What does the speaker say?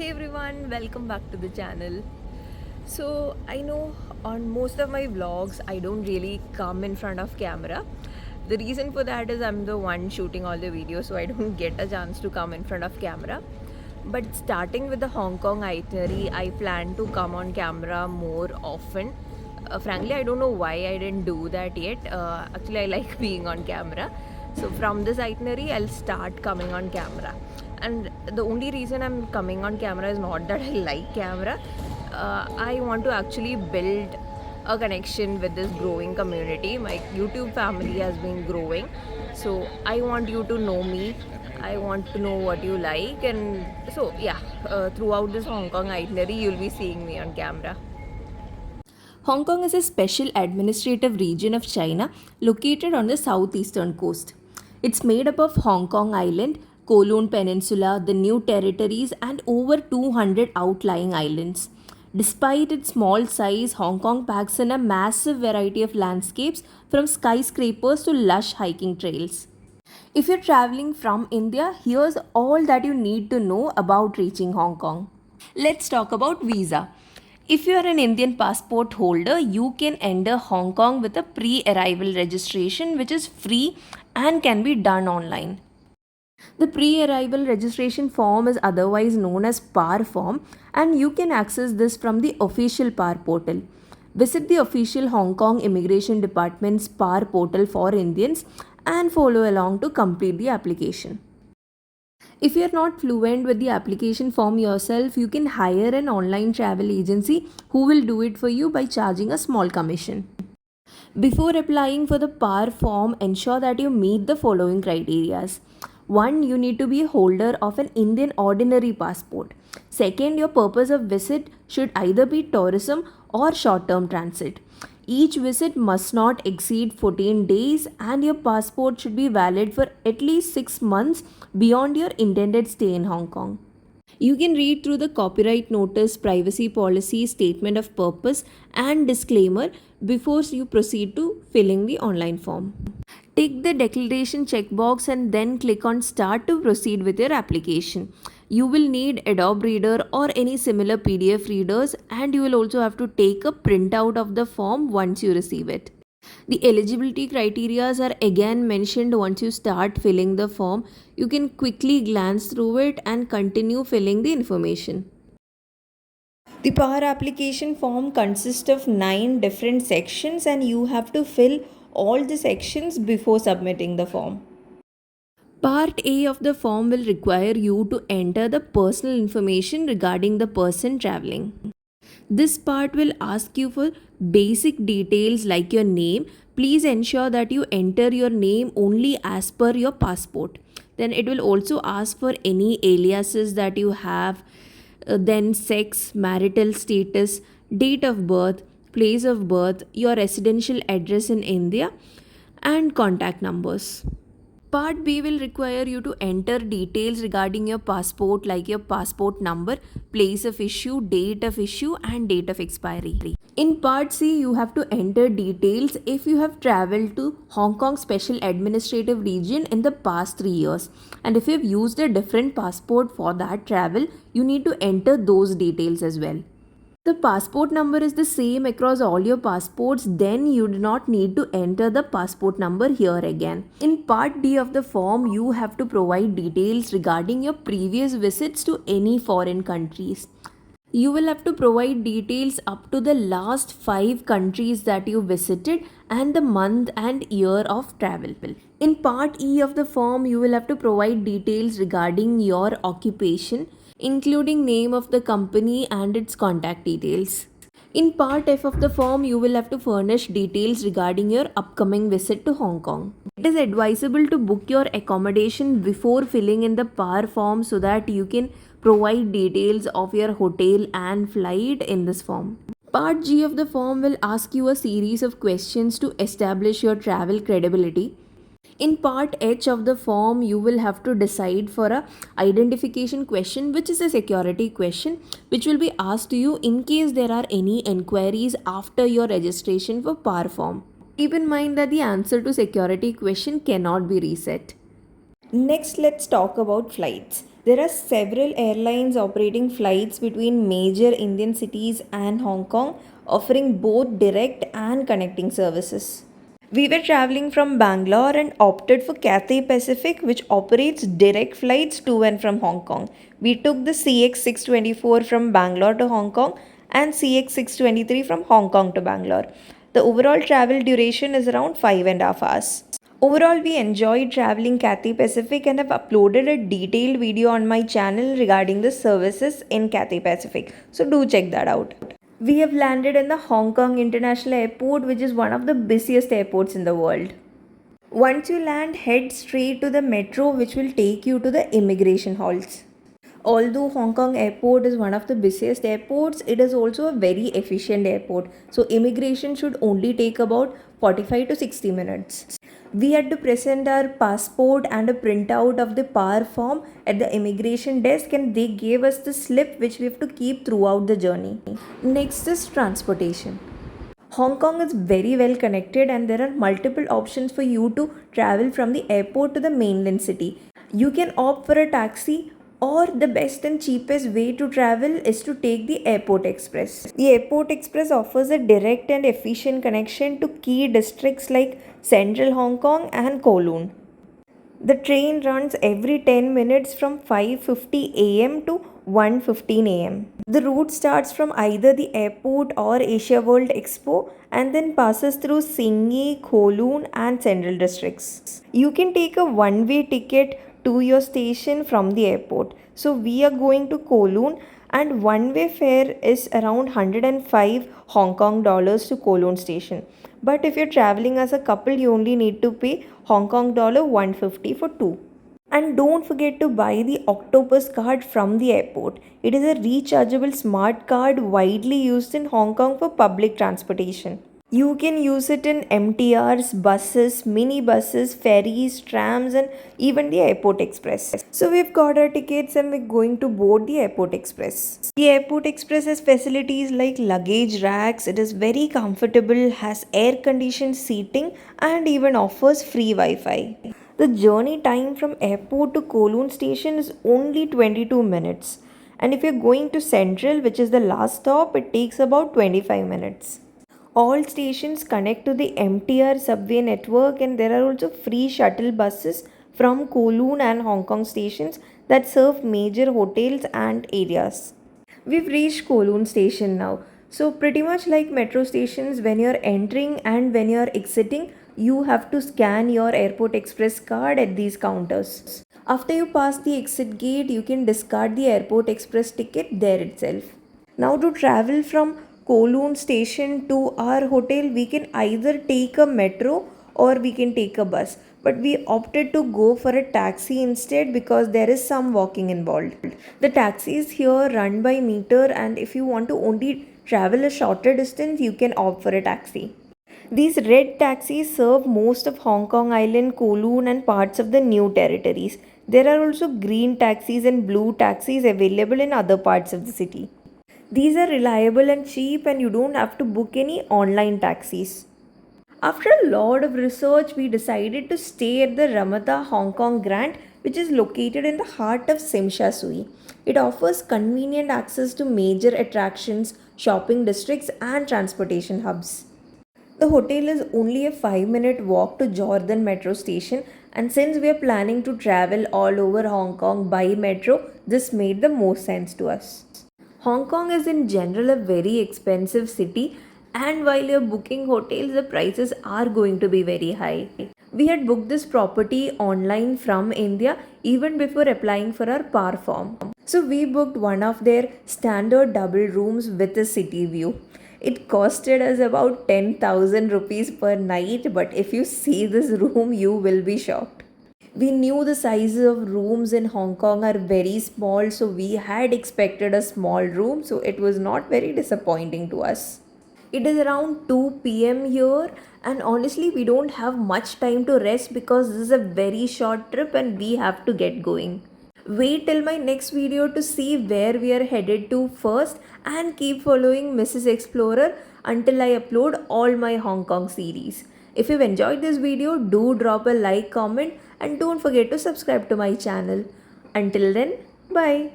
Hey everyone, welcome back to the channel. So, I know on most of my vlogs, I don't really come in front of camera. The reason for that is I'm the one shooting all the videos, so I don't get a chance to come in front of camera. But starting with the Hong Kong itinerary, I plan to come on camera more often. Frankly, I don't know why I didn't do that yet. Actually, I like being on camera. So, from this itinerary, I'll start coming on camera. And the only reason I'm coming on camera is not that I like camera. I want to actually build a connection with this growing community. My YouTube family has been growing, so I want you to know me. I want to know what you like, and so yeah, throughout this Hong Kong itinerary, you'll be seeing me on camera. Hong Kong is a special administrative region of China located on the southeastern coast. It's made up of Hong Kong Island, Kowloon Peninsula, the New Territories, and over 200 outlying islands. Despite its small size, Hong Kong packs in a massive variety of landscapes from skyscrapers to lush hiking trails. If you're traveling from India, here's all that you need to know about reaching Hong Kong. Let's talk about visa. If you are an Indian passport holder, you can enter Hong Kong with a pre arrival registration, which is free and can be done online. The pre arrival registration form is otherwise known as PAR form, and you can access this from the official PAR portal. Visit the official Hong Kong Immigration Department's PAR portal for Indians and follow along to complete the application. If you're not fluent with the application form yourself, you can hire an online travel agency who will do it for you by charging a small commission. Before applying for the PAR form, ensure that you meet the following criteria. 1. You need to be a holder of an Indian ordinary passport. Second, your purpose of visit should either be tourism or short term transit. Each visit must not exceed 14 days and your passport should be valid for at least 6 months beyond your intended stay in Hong Kong. You can read through the copyright notice, privacy policy, statement of purpose, and disclaimer before you proceed to filling the online form. Tick the declaration checkbox and then click on Start to proceed with your application. You will need Adobe Reader or any similar PDF readers, and you will also have to take a printout of the form once you receive it. The eligibility criteria are again mentioned once you start filling the form. You can quickly glance through it and continue filling the information. The power application form consists of 9 different sections and you have to fill all the sections before submitting the form. Part A of the form will require you to enter the personal information regarding the person traveling. This part will ask you for basic details like your name. Please ensure that you enter your name only as per your passport. Then it will also ask for any aliases that you have, then sex, marital status, date of birth, place of birth, your residential address in India, and contact numbers. Part B will require you to enter details regarding your passport like your passport number, place of issue, date of issue, and date of expiry. In Part C, you have to enter details if you have traveled to Hong Kong Special Administrative Region in the past 3 years. And if you have used a different passport for that travel, you need to enter those details as well. The passport number is the same across all your passports, then you do not need to enter the passport number here again. In part D of the form, you have to provide details regarding your previous visits to any foreign countries. You will have to provide details up to the last 5 countries that you visited and the month and year of travel. In part E of the form, you will have to provide details regarding your occupation, including name of the company and its contact details. In part F of the form, you will have to furnish details regarding your upcoming visit to Hong Kong. It is advisable to book your accommodation before filling in the PAR form so that you can provide details of your hotel and flight in this form. Part G of the form will ask you a series of questions to establish your travel credibility. In part H of the form, you will have to decide for a identification question, which is a security question which will be asked to you in case there are any enquiries after your registration for PAR form. Keep in mind that the answer to security question cannot be reset. Next, let's talk about flights. There are several airlines operating flights between major Indian cities and Hong Kong, offering both direct and connecting services. We were traveling from Bangalore and opted for Cathay Pacific, which operates direct flights to and from Hong Kong. We took the CX 624 from Bangalore to Hong Kong and CX 623 from Hong Kong to Bangalore. The overall travel duration is around 5.5 hours. Overall, we enjoyed traveling Cathay Pacific and have uploaded a detailed video on my channel regarding the services in Cathay Pacific. So do check that out. We have landed in the Hong Kong International Airport, which is one of the busiest airports in the world. Once you land, head straight to the metro, which will take you to the immigration halls. Although Hong Kong airport is one of the busiest airports, it is also a very efficient airport. So immigration should only take about 45 to 60 minutes. We had to present our passport and a printout of the PAR form at the immigration desk, and they gave us the slip which we have to keep throughout the journey. Next is transportation. Hong Kong is very well connected and there are multiple options for you to travel from the airport to the mainland city. You can opt for a taxi, or the best and cheapest way to travel is to take the Airport Express. The Airport Express offers a direct and efficient connection to key districts like Central Hong Kong and Kowloon. The train runs every 10 minutes from 5:50 am to 1:15 am. The route starts from either the airport or Asia World Expo and then passes through Singhi, Kowloon and Central districts. You can take a one-way ticket to your station from the airport. So we are going to Kowloon and one-way fare is around 105 Hong Kong dollars to Kowloon station. But if you're traveling as a couple, you only need to pay Hong Kong dollar 150 for two. And don't forget to buy the Octopus card from the airport. It is a rechargeable smart card widely used in Hong Kong for public transportation. You can use it in MTRs, buses, mini buses, ferries, trams, and even the Airport Express. So we've got our tickets and we're going to board the Airport Express. The Airport Express has facilities like luggage racks. It is very comfortable, has air conditioned seating, and even offers free Wi-Fi. The journey time from airport to Kowloon station is only 22 minutes. And if you're going to Central, which is the last stop, it takes about 25 minutes. All stations connect to the MTR subway network, and there are also free shuttle buses from Kowloon and Hong Kong stations that serve major hotels and areas. We've reached Kowloon station now. So pretty much like metro stations, when you're entering and when you're exiting, you have to scan your Airport Express card at these counters. After you pass the exit gate, you can discard the Airport Express ticket there itself. Now to travel from Kowloon station to our hotel, we can either take a metro or we can take a bus. But we opted to go for a taxi instead because there is some walking involved. The taxis here run by meter, and if you want to only travel a shorter distance, you can opt for a taxi. These red taxis serve most of Hong Kong Island, Kowloon, and parts of the new territories. There are also green taxis and blue taxis available in other parts of the city. These are reliable and cheap, and you don't have to book any online taxis. After a lot of research, we decided to stay at the Ramada Hong Kong Grand, which is located in the heart of Tsim Sha Tsui. It offers convenient access to major attractions, shopping districts, and transportation hubs. The hotel is only a 5-minute walk to Jordan Metro Station, and since we are planning to travel all over Hong Kong by metro, this made the most sense to us. Hong Kong is in general a very expensive city, and while you're booking hotels, the prices are going to be very high. We had booked this property online from India even before applying for our PAR form. So we booked one of their standard double rooms with a city view. It costed us about 10,000 rupees per night, but if you see this room, you will be shocked. We knew the sizes of rooms in Hong Kong are very small, so we had expected a small room, so it was not very disappointing to us. It is around 2 pm here, and honestly, we don't have much time to rest because this is a very short trip and we have to get going. Wait till my next video to see where we are headed to first, and keep following Mrs. Explorer until I upload all my Hong Kong series. If you've enjoyed this video, do drop a like, comment, and don't forget to subscribe to my channel. Until then, Bye.